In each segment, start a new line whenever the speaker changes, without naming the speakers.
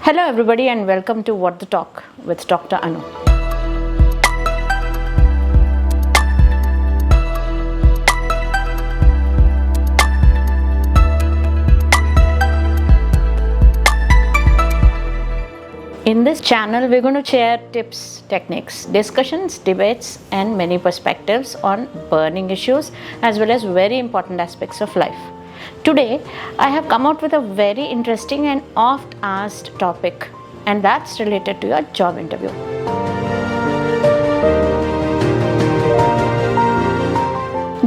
Hello everybody and welcome to What the Talk with Dr. Anu. In this channel, we're going to share tips, techniques, discussions, debates, and many perspectives on burning issues as well as very important aspects of life. Today, I have come out with a very interesting and oft asked topic, and that's related to your job interview.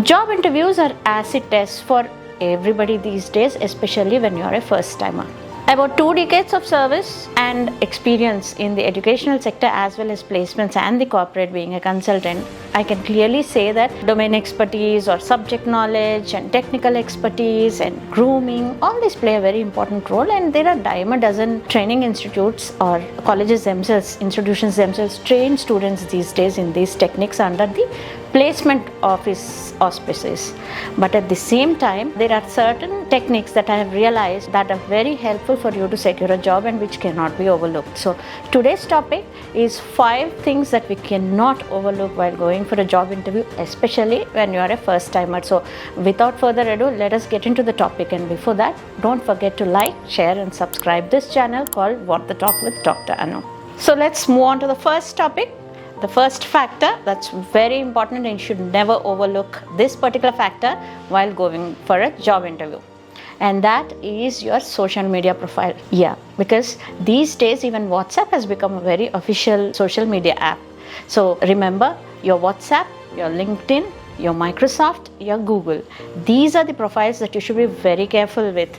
Job interviews are acid tests for everybody these days, especially when you're a first timer. About 2 decades of service and experience in the educational sector as well as placements and the corporate being a consultant, I can clearly say that domain expertise or subject knowledge and technical expertise and grooming, all these play a very important role, and there are dime a dozen training institutes or colleges themselves, institutions themselves train students these days in these techniques under the placement office auspices. But at the same time, there are certain techniques that I have realized that are very helpful for you to secure a job and which cannot be overlooked. So today's topic is 5 things that we cannot overlook while going for a job interview, especially when you are a first timer. So without further ado, let us get into the topic, and before that, don't forget to like, share and subscribe this channel called What the Talk with Dr. Anu. So let's move on to the first topic. The first factor that's very important, and you should never overlook this particular factor while going for a job interview, and that is your social media profile. Because these days even WhatsApp has become a very official social media app. So remember, your WhatsApp, your LinkedIn, your Microsoft, your Google, these are the profiles that you should be very careful with,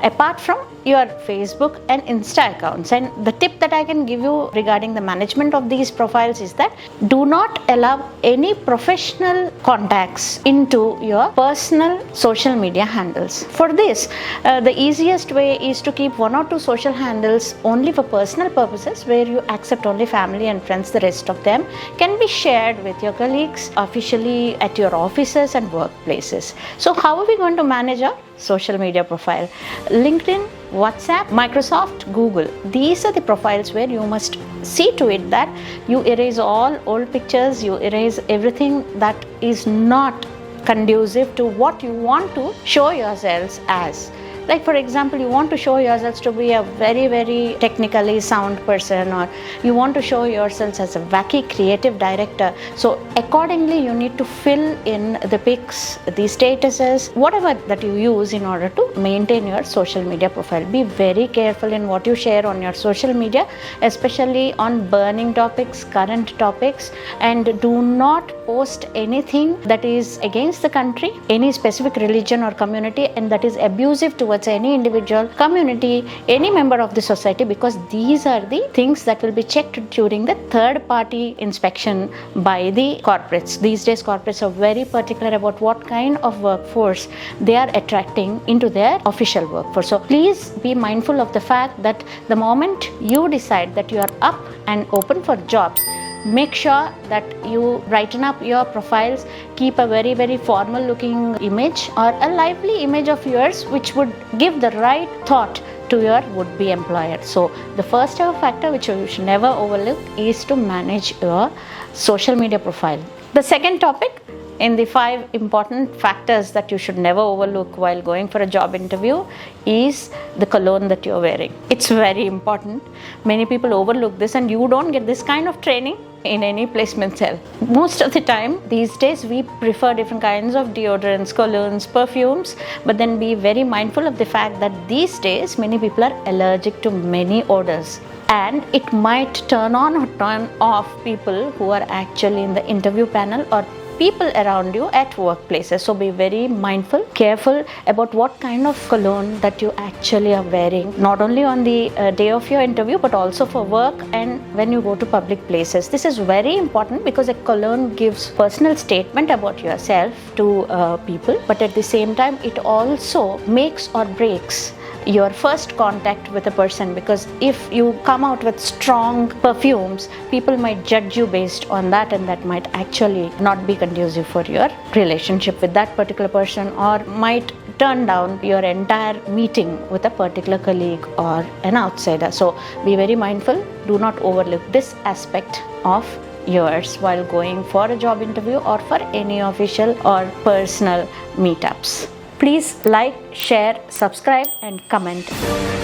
apart from your Facebook and Insta accounts. And the tip that I can give you regarding the management of these profiles is that do not allow any professional contacts into your personal social media handles. For this, the easiest way is to keep 1 or 2 social handles only for personal purposes, where you accept only family and friends. The rest of them can be shared with your colleagues officially at your offices and workplaces. So how are we going to manage our social media profile? LinkedIn, WhatsApp, Microsoft, Google, these are the profiles where you must see to it that you erase all old pictures, you erase everything that is not conducive to what you want to show yourselves as. Like for example, you want to show yourselves to be a very, very technically sound person, or you want to show yourselves as a wacky creative director. So accordingly, you need to fill in the pics, the statuses, whatever that you use in order to maintain your social media profile. Be very careful in what you share on your social media, especially on burning topics, current topics, and do not post anything that is against the country, any specific religion or community, and that is abusive towards any individual, community, any member of the society, because these are the things that will be checked during the third party inspection by the corporates. These days corporates are very particular about what kind of workforce they are attracting into their official workforce. So please be mindful of the fact that the moment you decide that you are up and open for jobs, make sure that you brighten up your profiles, keep a very, very formal looking image or a lively image of yours which would give the right thought to your would-be employer. So the first ever factor which you should never overlook is to manage your social media profile. The second topic in the 5 important factors that you should never overlook while going for a job interview is the cologne that you're wearing. It's very important. Many people overlook this, and you don't get this kind of training in any placement cell. Most of the time these days we prefer different kinds of deodorants, colognes, perfumes, but then be very mindful of the fact that these days many people are allergic to many odors, and it might turn on or turn off people who are actually in the interview panel or people around you at workplaces. So be very mindful, careful about what kind of cologne that you actually are wearing, not only on the day of your interview but also for work and when you go to public places. This is very important because a cologne gives personal statement about yourself to people, but at the same time it also makes or breaks your first contact with a person, because if you come out with strong perfumes, people might judge you based on that, and that might actually not be conducive for your relationship with that particular person, or might turn down your entire meeting with a particular colleague or an outsider. So be very mindful. Do not overlook this aspect of yours while going for a job interview or for any official or personal meetups. Please like, share, subscribe and comment.